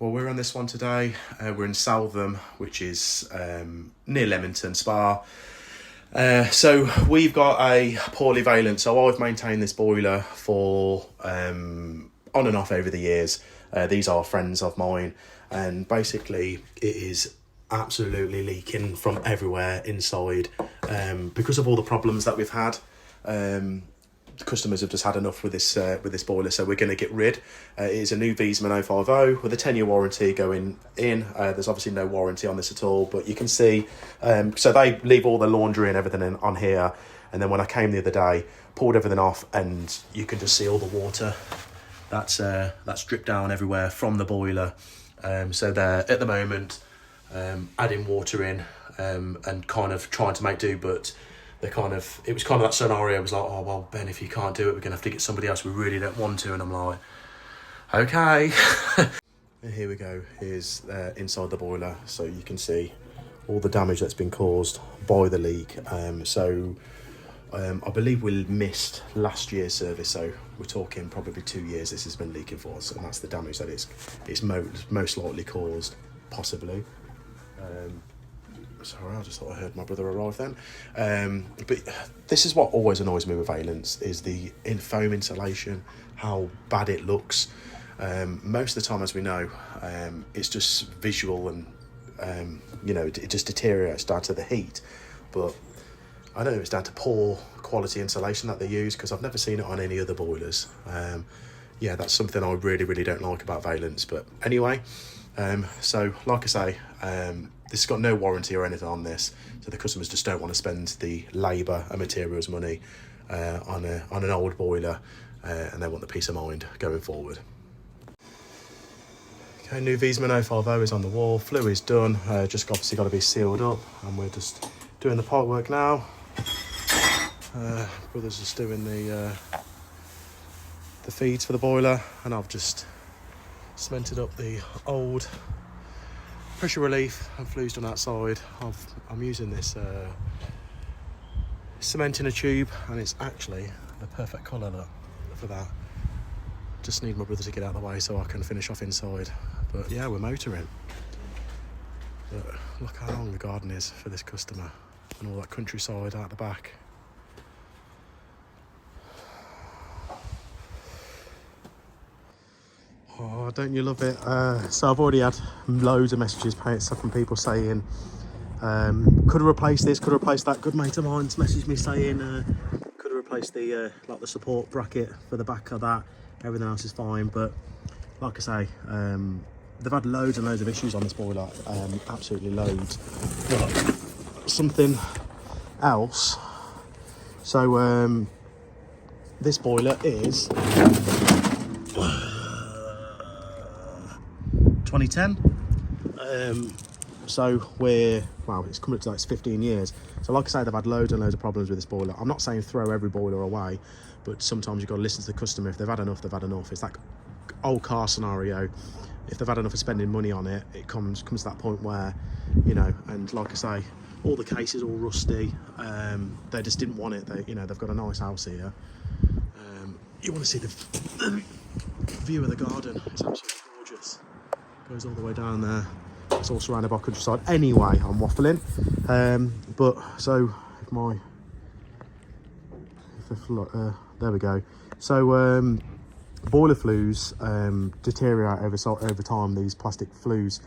Well, we're on this one today. We're in Southam, which is near Leamington Spa. So we've got a poorly Vaillant. So I've maintained this boiler for on and off over the years. These are friends of mine, and basically it is absolutely leaking from everywhere inside because of all the problems that we've had. The customers have just had enough with this boiler, so we're going to get rid. It is a new Viessmann 050 with a 10-year warranty going in. There's obviously no warranty on this at all, but you can see, so they leave all the laundry and everything on here, and then when I came the other day, pulled everything off, and you can just see all the water that's dripped down everywhere from the boiler. So they're at the moment adding water in and kind of trying to make do, but it was kind of that scenario. It was like, oh, well, Ben, if you can't do it, we're going to have to get somebody else. We really don't want to. And I'm like, okay. And here we go. Here's inside the boiler. So you can see all the damage that's been caused by the leak. I believe we missed last year's service. So we're talking probably 2 years this has been leaking for us. And that's the damage that it's most likely caused, possibly. Sorry, I just thought I heard my brother arrive then. But this is what always annoys me with Vaillants, is the foam insulation, how bad it looks. Most of the time, as we know, it's just visual and, it just deteriorates down to the heat. But I don't know if it's down to poor quality insulation that they use, because I've never seen it on any other boilers. Yeah, that's something I really, really don't like about Vaillants. But anyway, so like I say, this has got no warranty or anything on this, so the customers just don't want to spend the labour and materials money on an old boiler, and they want the peace of mind going forward. Okay, new Viessmann 050 is on the wall, flue is done, just obviously got to be sealed up, and we're just doing the pipe work now. Brother's just doing the feeds for the boiler, and I've just cemented up the old pressure relief and flue's done outside. I'm using this cement in a tube, and it's actually the perfect colour for that. Just need my brother to get out of the way so I can finish off inside. But yeah, we're motoring. But look how long the garden is for this customer, and all that countryside out the back. Oh, don't you love it? So I've already had loads of messages from people saying, could have replaced this, could have replaced that. Good mate of mine's messaged me saying, could have replaced the like the support bracket for the back of that. Everything else is fine, but like I say, they've had loads and loads of issues on this boiler, absolutely loads. But something else. So this boiler is 2010, so it's coming up to like 15 years. So like I say, they've had loads and loads of problems with this boiler. I'm not saying throw every boiler away, but sometimes you've got to listen to the customer. If they've had enough, they've had enough. It's that old car scenario. If they've had enough of spending money on it, it comes to that point where, and like I say, all the cases all rusty. They just didn't want it. They've got a nice house here. You want to see the view of the garden. It's absolutely gorgeous. Goes all the way down there. It's all surrounded by countryside. Anyway, I'm waffling. But so there we go. So boiler flues deteriorate over time. These plastic flues,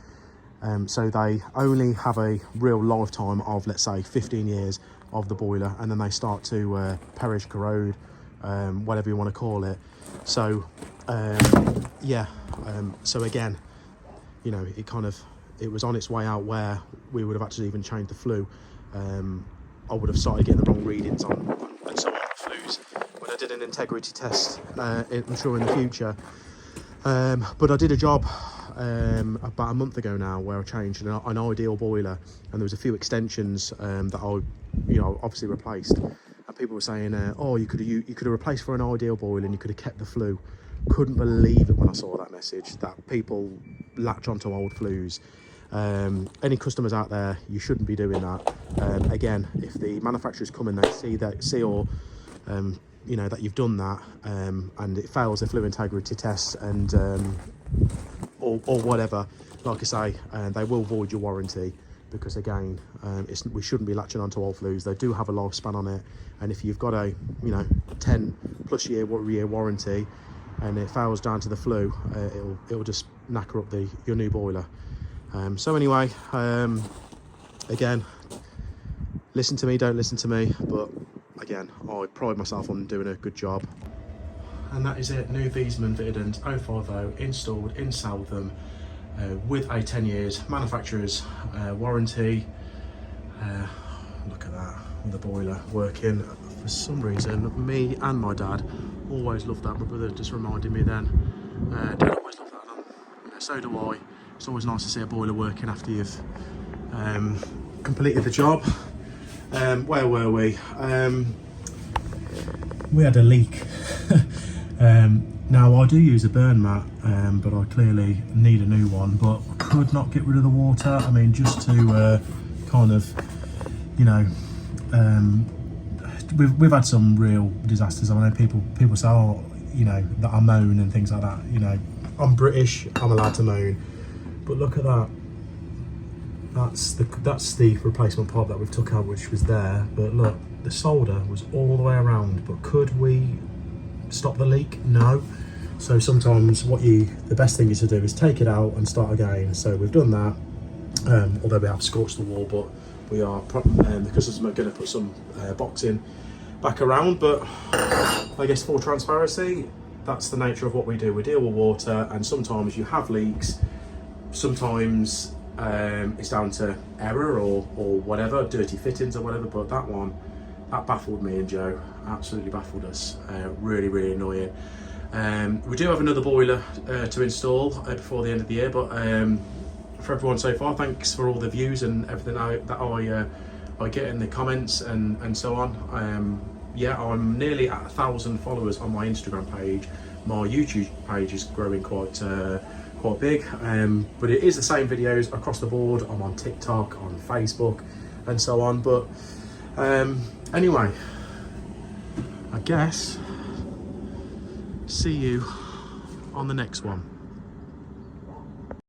so they only have a real lifetime of, let's say, 15 years of the boiler, and then they start to perish, corrode, whatever you want to call it. So so again, it was on its way out where we would have actually even changed the flue. I would have started getting the wrong readings on some of the flues when I did an integrity test, I'm sure in the future. But I did a job about a month ago now where I changed an ideal boiler, and there was a few extensions that I obviously replaced. And people were saying, oh, you could have replaced for an ideal boiler and you could have kept the flue. Couldn't believe it when I saw that message, that people latch onto old flues. Any customers out there, you shouldn't be doing that. Again, if the manufacturers come and they see that you've done that, and it fails the flue integrity test, and or or whatever, like I say, they will void your warranty, because again, we shouldn't be latching onto old flues. They do have a lifespan on it, and if you've got a 10+ year warranty and it fails down to the flue, it'll just knacker up your new boiler. So anyway, again, listen to me, don't listen to me, but again, I pride myself on doing a good job. And that is it, new Viessmann Vitodens 050 installed in Southam, with a 10 years manufacturer's warranty. Look at that, with the boiler working. For some reason, me and my dad always loved that. My brother just reminded me then. Dad always loved that, and so do I. It's always nice to see a boiler working after you've completed the job. Where were we? We had a leak. Now I do use a burn mat, but I clearly need a new one, but could not get rid of the water. I mean, just to kind of, we've had some real disasters. I know people say, oh, that I moan and things like that. I'm British, I'm allowed to moan, but look at that. That's the replacement pipe that we've took out, which was there, but look, the solder was all the way around. But could we stop the leak? No. So sometimes the best thing is to do is take it out and start again. So we've done that, although we have scorched the wall, but we are, because we're going to put some boxing back around. But I guess for transparency, that's the nature of what we do. We deal with water, and sometimes you have leaks, sometimes it's down to error or whatever, dirty fittings or whatever, but that baffled me and Joe, absolutely baffled us. Really, really annoying. We do have another boiler to install before the end of the year, but for everyone so far, thanks for all the views and everything that I get in the comments and so on. Yeah, I'm nearly at 1,000 followers on my Instagram page. My YouTube page is growing quite big, but it is the same videos across the board. I'm on TikTok, on Facebook and so on, but anyway, I guess see you on the next one.